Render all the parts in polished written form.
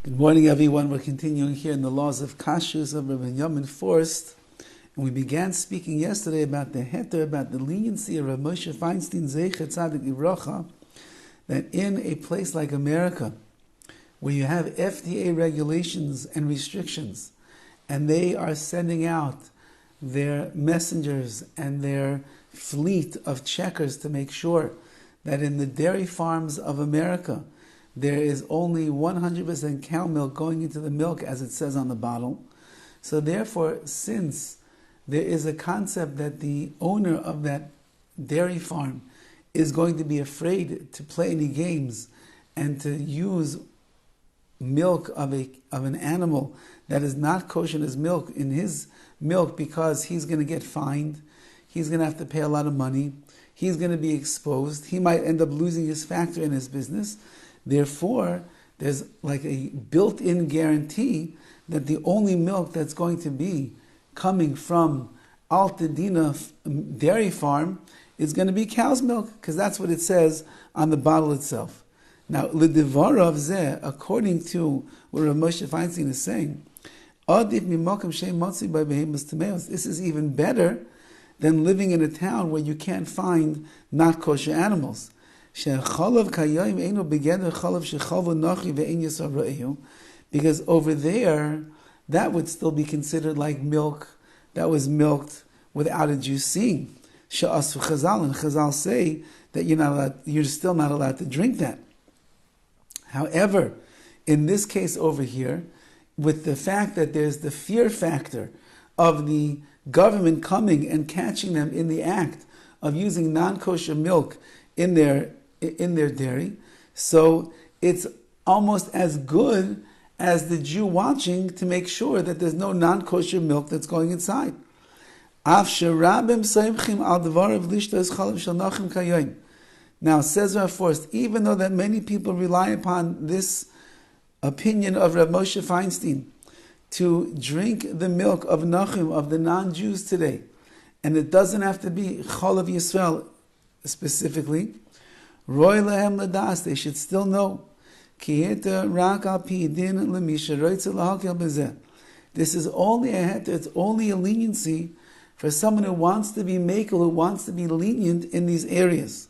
Good morning, everyone. We're continuing here in the laws of KASHRUS of Rabbi Yamin Forst. And we began speaking yesterday about the heter, about the leniency of Rabbi Moshe Feinstein Zecher Tzadik Livracha, that in a place like America, where you have FDA regulations and restrictions, and they are sending out their messengers and their fleet of checkers to make sure that in the dairy farms of America, there is only 100% cow milk going into the milk, as it says on the bottle. So therefore, since there is a concept that the owner of that dairy farm is going to be afraid to play any games and to use milk of an animal that is not kosher as milk in his milk, because he's going to get fined, he's going to have to pay a lot of money, he's going to be exposed, he might end up losing his factor in his business. Therefore, there's like a built-in guarantee that the only milk that's going to be coming from Altadena dairy farm is going to be cow's milk, because that's what it says on the bottle itself. Now, Devara of Zeh, according to what Rabbi Moshe Feinstein is saying, this is even better than living in a town where you can't find not kosher animals. Because over there, that would still be considered like milk that was milked without a juice seeing. And Chazal say that you're still not allowed to drink that. However, in this case over here, with the fact that there's the fear factor of the government coming and catching them in the act of using non-kosher milk in their dairy, so it's almost as good as the Jew watching to make sure that there's no non-kosher milk that's going inside. Now, says Rav Forst, even though that many people rely upon this opinion of Rav Moshe Feinstein to drink the milk of Nachum, of the non-Jews today, and it doesn't have to be Chalav Yisrael specifically, Roy lehem ladas, they should still know. This is only a heter, it's only a leniency for someone who wants to be makro, who wants to be lenient in these areas.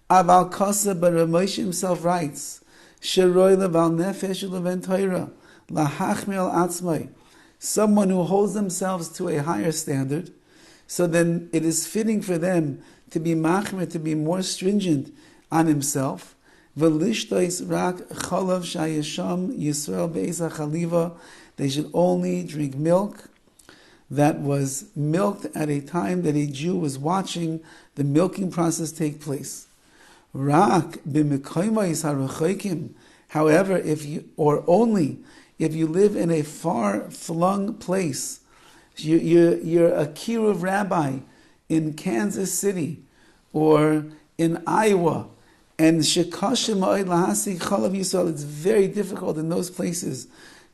Aval Kasa, but Rav Moshe himself writes, Sheroy leval nefesh leven Torah, lahachmir al atzmai, someone who holds themselves to a higher standard, so then it is fitting for them to be machmir, to be more stringent on himself. They should only drink milk that was milked at a time that a Jew was watching the milking process take place. However, if you live in a far flung place, you're a kiruv rabbi in Kansas City or in Iowa, and it's very difficult in those places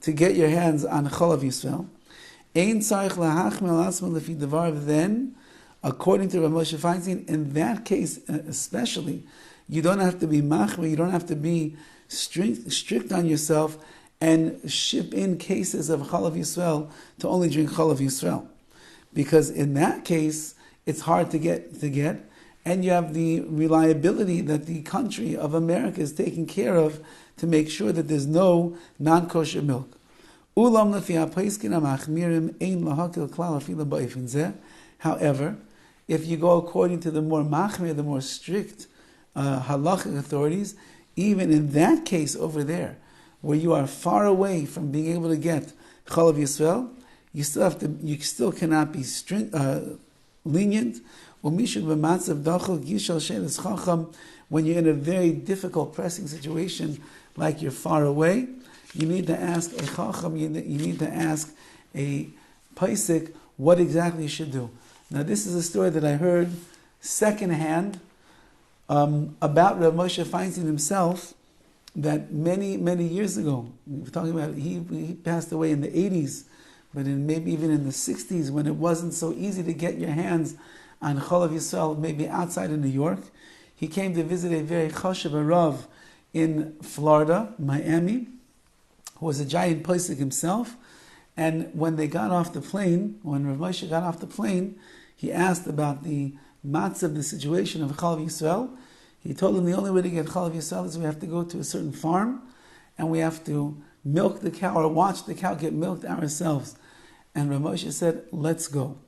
to get your hands on Chalav Yisrael. Then, according to Rabbi Moshe Feinstein, in that case especially, you don't have to be makro, you don't have to be strict on yourself and ship in cases of Chalav Yisrael to only drink Chalav Yisrael. Because in that case, it's hard to get, and you have the reliability that the country of America is taking care of to make sure that there's no non-kosher milk. However, if you go according to the more machmir, the more strict halachic authorities, even in that case over there, where you are far away from being able to get Chalav Yisrael, you still cannot be lenient. When you're in a very difficult, pressing situation, like you're far away, you need to ask a chacham, you need to ask a paisik what exactly you should do. Now, this is a story that I heard secondhand about Rav Moshe Feinstein himself, that many years ago, we're talking about, he passed away in the 80s, but maybe even in the 60s, when it wasn't so easy to get your hands on Chalav Yisrael, maybe outside of New York. He came to visit a very chashuv Rav in Florida, Miami, who was a giant posek himself. And when they got off the plane, when Rav Moshe got off the plane, he asked about the matzav, the situation of Chalav Yisrael. He told him the only way to get Chalav Yisrael is we have to go to a certain farm and we have to milk the cow or watch the cow get milked ourselves. And Rav Moshe said, let's go.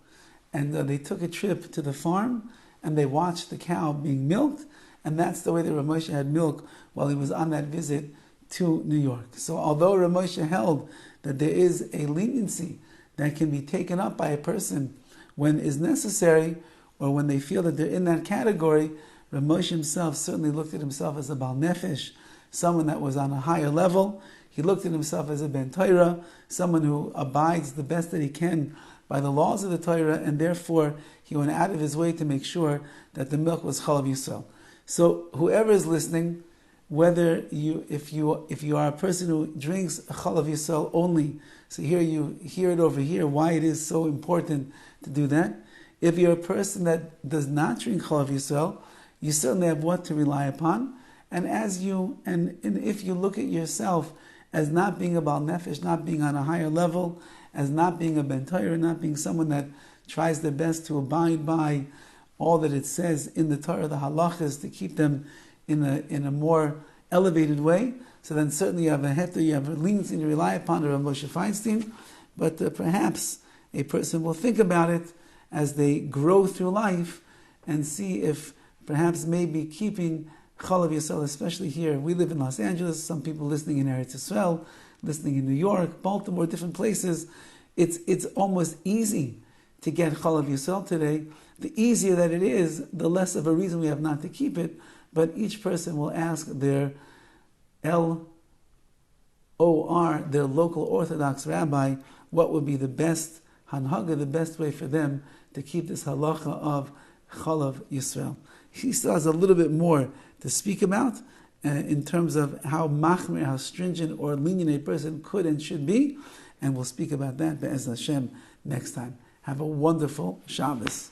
And they took a trip to the farm and they watched the cow being milked, and that's the way that Rav Moshe had milk while he was on that visit to New York. So although Rav Moshe held that there is a leniency that can be taken up by a person when is necessary, or when they feel that they're in that category, Rav Moshe himself certainly looked at himself as a Baal Nefesh, someone that was on a higher level. He looked at himself as a Ben Torah, someone who abides the best that he can by the laws of the Torah, and therefore he went out of his way to make sure that the milk was Chalav Yisrael. So whoever is listening, whether if you are a person who drinks a Chalav Yisrael only, so here you hear it over here, why it is so important to do that. If you're a person that does not drink Chalav Yisrael, you certainly have what to rely upon. And if you look at yourself as not being a Baal Nefesh, not being on a higher level, as not being a Ben Torah, not being someone that tries their best to abide by all that it says in the Torah, the halachas, to keep them in a more elevated way, so then certainly you have a heter, you have a leniency to rely upon, Rav Moshe Feinstein, but perhaps a person will think about it as they grow through life and see if perhaps maybe keeping Chalav Yisrael, especially here. We live in Los Angeles, some people listening in Eretz Yisrael, listening in New York, Baltimore, different places. It's almost easy to get Chalav Yisrael today. The easier that it is, the less of a reason we have not to keep it. But each person will ask their LOR, their local Orthodox rabbi, what would be the best hanhaga, the best way for them to keep this halacha of Chalav Yisrael. He still has a little bit more to speak about in terms of how machmir, how stringent or lenient a person could and should be, and we'll speak about that be'ez Hashem next time. Have a wonderful Shabbos.